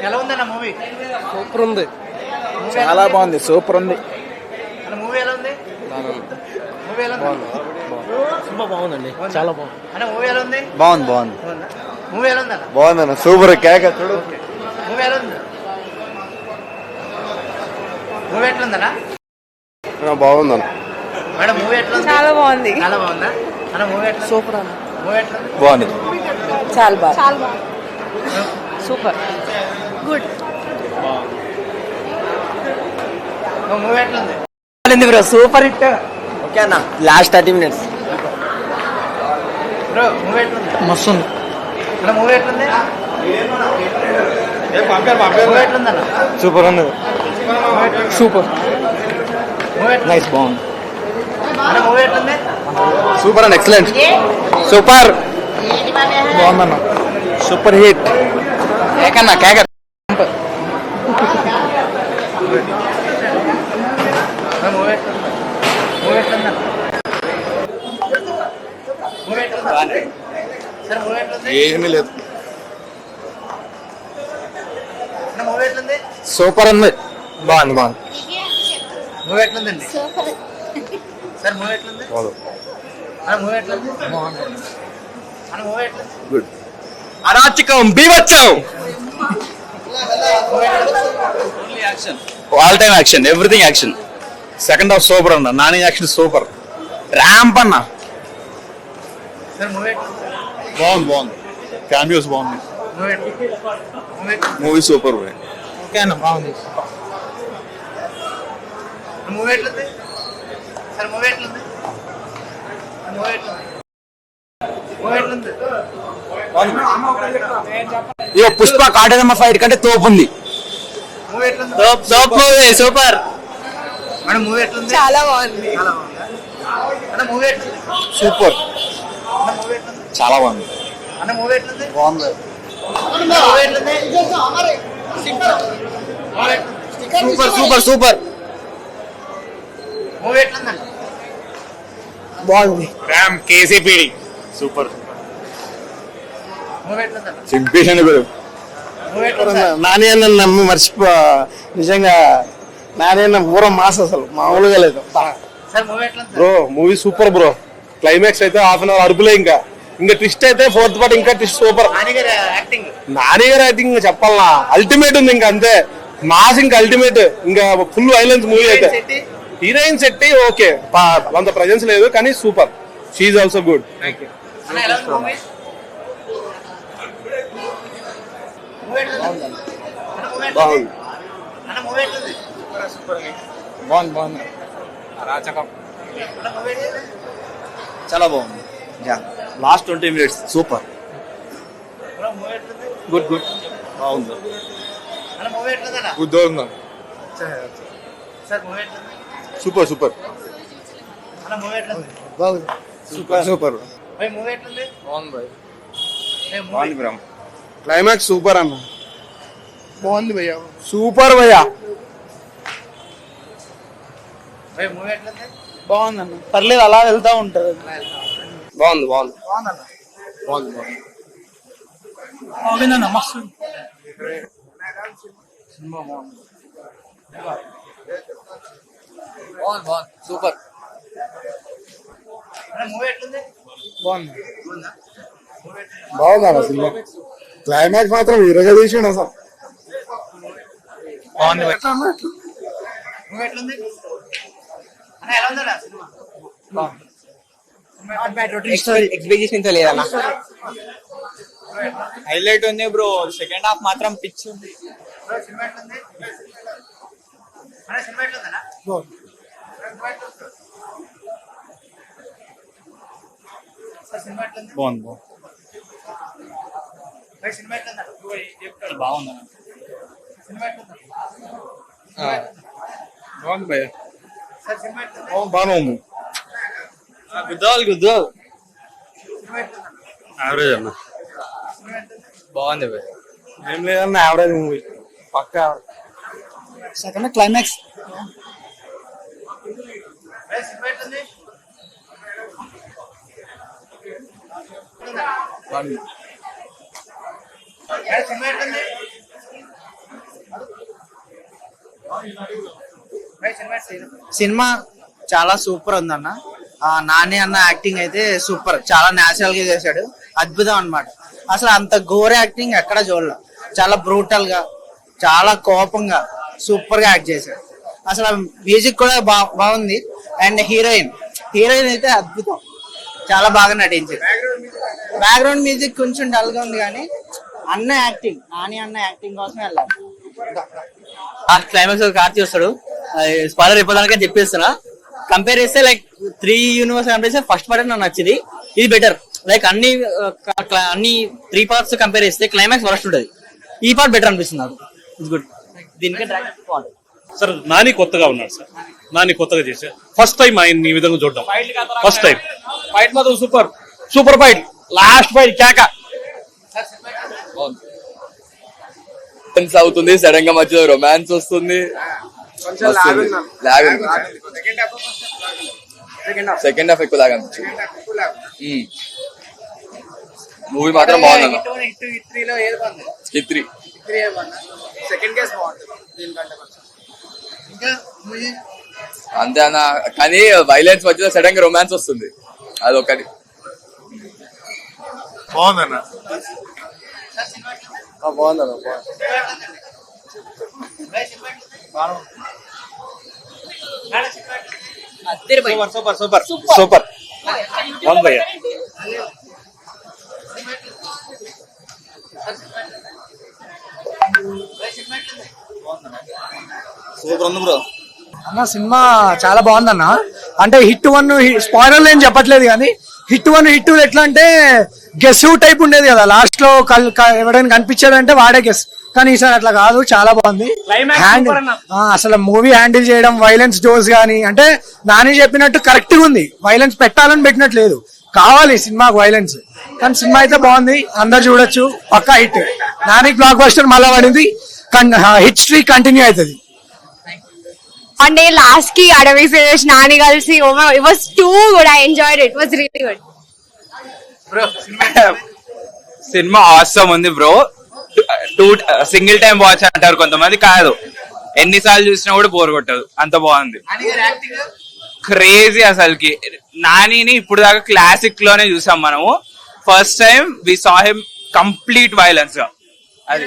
ఎలా ఉందన్న movie? Super ఉంది, చాలా బాగుంది, సూపర్ ఉంది. మూవీ ఎలా ఉంది? మూవీ ఎలా ఉంది? సినిమా బాగుందండి, చాలా బాగుంది. అన్న మూవీ ఎలా ఉంది? బాగుంది బాగుంది. మూవీ ఎలా ఉందన్న? బాగుందన్న, సూపర్. కేక చూడు. మూవీ ఎలా ఉంది? మూవీ ఎట్లా ఉందన్న? బాగుందన్న. మేడం మూవీ ఎట్లా ఉంది? చాలా బాగుంది. చాలా బాగుందా అన్న? మూవీ ఎట్లా? సూపర్ అన్న. మూవీ ఎట్లా ఉంది? బాగుంది, చాలా బాగుంది. Super good. మూవీ ఎట్లా ఉంది? Bro super hit. ఓకే అన్న, లాస్ట్ 30 minutes బ్రో మూవీ ఎట్లా ఉంది? మస్తు ఉంది అన్న. మూవీ ఎట్లా ఉంది? మూవీ ఎట్లా ఉందన్న? సూపర్ ఉంది, సూపర్ మూవీ ఎట్లా? నైస్, బాగుంది అన్న మూవీ ఎట్లా ఉంది? Super and excellent. సూపర్ బాగుందన్న, సూపర్ హిట్. కేకన్నా కేక. మూవీ ఎట్లా ఉంది? మూవీ ఎట్లా ఉందన్న? మూవీ ఎట్లా ఉంది? సార్ మూవీ ఎట్లా ఉంది? ఏమీ లేదు, అన్న మూవీ ఎట్లా ఉంది? సూపర్ ఉంది, బాగుంది బాగుంది. మూవీ ఎట్లా ఉందండి? సార్ మూవీ ఎట్లా ఉంది? అన్న మూవీ ఎట్లా ఉంది? అన్న మూవీ ఎట్లా ఉంది? గుడ్. అరాచకం, బీభత్సం, all time action, everything action. Second half super అన్న, నాని యాక్షన్ సూపర్. ర్యాంప్ అన్న. సార్ మూవీ ఎట్లా ఉంది? బాగుంది బాగుంది, క్యామియోస్ బాగుంది. మూవీ ఎట్లా? మూవీ ఎట్లా? Movie super. ఓకే అన్న, బాగుంది. మూవీ ఎట్లా ఉంది? సార్ మూవీ ఎట్లా ఉంది? మూవీ ఎట్లా ఉంది? మూవీ ఎట్లా ఉంది? ఇక పుష్ప కాటేరమ్మ ఫైట్ కంటే తోపు ఉంది. మూవీ ఎట్లా ఉంది? తోపు మూవీ, సూపర్. మేడం మూవీ ఎట్లా ఉంది? చాలా బాగుంది. చాలా బాగుందా? అన్న మూవీ ఎట్లా ఉంది? సూపర్, అన్న మూవీ ఎట్లా ఉంది? చాలా బాగుంది. అన్న మూవీ ఎట్లా ఉంది? బాగుంది, అన్న మూవీ ఎట్లా ఉంది? Super super super. మూవీ ఎట్లా ఉందండి? బాగుంది. RAM KCPD super. మూవీ ఎట్లా ఉందండి? చింపేషన్ మూవీ ఎట్లా ఉంది? నాని అన్న నమ్మి మర్చిపో, నిజంగా నాని అన్న పూర్వం మాస్, అసలు మామూలుగా లేదు. సార్ మూవీ ఎట్లా ఉంది? Bro movie super bro. Climax అయితే హాఫ్ అన్ అవర్ అరుపులే, ఇంకా ట్విస్ట్ అయితే ఫోర్త్ పార్ట్ ఇంకా ట్విస్ట్ సూపర్. నాని గారి యాక్టింగ్, నాని గారు అయితే ఇంకా చెప్పాలనా అల్టిమేట్ ఉంది, ఇంకా అంతే మాస్, ఇంకా అల్టిమేట్, ఇంకా ఫుల్ వైలెన్స్ మూవీ అయితే. హీరోయిన్ సెట్ ఓకే, అంత ప్రజెన్స్ లేదు కానీ సూపర్. She also good. అన్న ఎలా ఉంది మూవీ? మూవీ ఎట్లా ఉంది? అన్న మూవీ ఎట్లా ఉంది? అన్న మూవీ ఎట్లా ఉంది? బాగుంది బాగుంది. అరాచకం అన్న మూవీ ఎట్లా ఉంది? చాలా బాగుంది. Last 20 minutes super. అన్న మూవీ ఎట్లా ఉంది? గుడ్ గుడ్, బాగుంది. అన్న మూవీ ఎట్లా ఉంది అన్న? గుడ్ సార్ మూవీ ఎట్లా ఉంది? Super super. అన్న మూవీ ఎట్లా ఉంది? బాగుంది, సూపర్ సూపర్. భయ్ మూవీ ఎట్లా ఉంది? బాగుంది భయ్, ఏయ్ మూవీ బ్రహ్మ. క్లైమాక్స్ సూపర్ అన్న. బాగుంది భయ్యా, సూపర్ భయ్యా. భయ్ మూవీ ఎట్లా ఉంది? బాగుందన్న, పర్లేదు, అలా వెళ్తా ఉంటది. బాగుంది బాగుంది బాగుందన్న. బాగుంది బాగుందన్న, మస్తు సినిమా బాగుంది. బాగుంది బాగుంది, సూపర్. అన్న మూవీ ఎట్లా ఉంది? బాగుంది బాగుందా? మూవీ ఎట్లా ఉంది? బాగుంది సినిమా. క్లైమాక్స్ మాత్రం విరగ తీసిండు అసలు. బాగుంది భయ్. మూవీ ఎట్లా ఉంది? అన్న ఎలా ఉందన్న సినిమా? ఎక్స్పెక్టేషన్ లేదన్న, హైలైట్ ఉంది బ్రో. సెకండ్ హాఫ్ మాత్రం పిచ్ ఉంది. బ్రో సినిమా ఎట్లా ఉంది? అన్న సినిమా ఎట్లా ఉందన్న? సినిమా ఎట్లా ఉంది? సార్ సినిమా ఎట్లా ఉంది? బాగుంది భయ్ సినిమా ఎట్లా ఉందన్న? బాగుంది సినిమా ఎట్లా ఉంది? బాగుంది భయ్యా. సార్ సినిమా ఎట్లా ఉంది? బాగానే ఉంది. గుద్దాలి గుద్దాలి. సినిమా ఎట్లా ఉందన్న? యావరేజ్ అన్న. సినిమా ఎట్లా ఉంది? బాగుంది భయ్. ఏం లేదన్న, యావరేజ్ మూవీ పక్కా. సెకండ్ క్లైమాక్స్ భయ్ సినిమా ఎట్లా ఉంది? సినిమా ఎట్లా ఉంది? సినిమా చాలా సూపర్ ఉందన్న. నాని అన్న యాక్టింగ్ అయితే సూపర్, చాలా న్యాచురల్ గా చేశాడు, అద్భుతం అన్నమాట. అసలు అంత గోర్ యాక్టింగ్ ఎక్కడ చూడలే, చాలా బ్రూటల్ గా, చాలా కోపంగా సూపర్ గా యాక్ట్ చేశాడు. అసలు మ్యూజిక్ కూడా బాగుంది. అండ్ హీరోయిన్ అయితే అద్భుతం, చాలా బాగా నటించారు. బ్యాక్గ్రౌండ్ మ్యూజిక్ కొంచెం డల్ గా ఉంది కానీ నాని అన్న యాక్టింగ్ కోసం వెళ్ళాలి. క్లైమాక్స్ కార్తీ వస్తాడు, స్పాయిలర్ ఇవ్వడానికి చెప్పేస్తున్నా. కంపేర్ చేస్తే లైక్ 3 యూనివర్స్ కంపేర్ చేస్తే ఫస్ట్ పార్ట్ నాకు నచ్చింది, ఇది బెటర్. లైక్ అన్ని 3 పార్ట్స్ కంపేర్ చేస్తే క్లైమాక్స్ వరస్ట్ ఉంటుంది, ఈ పార్ట్ బెటర్ అనిపిస్తుంది నాకు. It's good. దీనికే సార్ నాని కొత్తగా ఉన్నాడు సార్, నాని కొత్తగా చేసే ఫస్ట్ టైం ఆయన ఈ విధంగా చూడడం, ఫస్ట్ టైం. ఫైట్ మాత్రం సూపర్ ఫైట్, లాస్ట్ ఫైట్ కేక అవుతుంది. సడన్ గా మధ్యలో రొమాన్స్ వస్తుంది. సెకండ్ హాఫ్ ఎక్కువ లాగా అనిపించింది. మూవీ మాత్రం బాగుంది. హిట్ 3 అంతే అన్న, కానీ వైలెన్స్ మధ్యలో సడన్ గా రొమాన్స్ వస్తుంది, అదొకటి. బాగుందన్న. సూపర్ వన్ భయ్య. సూపర్ ఉంది బ్రో. అన్న సినిమా చాలా బాగుందన్న. అంటే హిట్ 1 స్పాయిలర్ ఏం చెప్పట్లేదు కానీ హిట్ 1 హిట్ 2 ఎట్లా అంటే గెస్ టైప్ ఉండేది కదా, లాస్ట్ లో ఎవరైనా కనిపించాడంటే వాడే గెస్, కానీ ఈసారి అట్లా కాదు, చాలా బాగుంది. అసలు మూవీ హ్యాండిల్ చేయడం, వైలెన్స్ డోస్ గానీ, అంటే నాని చెప్పినట్టు కరెక్ట్ గా ఉంది. వైలెన్స్ పెట్టాలని పెట్టినట్లేదు, కావాలి సినిమాకు వైలెన్స్, కానీ సినిమా అయితే బాగుంది, అందరు చూడొచ్చు, పక్కా హిట్. నాని బ్లాక్ బస్టర్ మళ్ళా పడింది, హిట్ స్ట్రీక్ కంటిన్యూ అవుతుంది. అంటే లాస్ట్ కి అడవి ఫినిష్ నాని కలిసి it was too good. I enjoyed it, was really good. Cinema awesome ఉంది బ్రో. సింగిల్ టైం వాచ్ అంటారు కొంతమంది, కాదు ఎన్నిసార్లు చూసినా కూడా బోర్ కొట్టదు, అంత బాగుంది. క్రేజీ అసలుకి. నానిని ఇప్పుడు దాకా క్లాసిక్ లోనే చూసాం మనము, first time we saw him complete violence గా. అది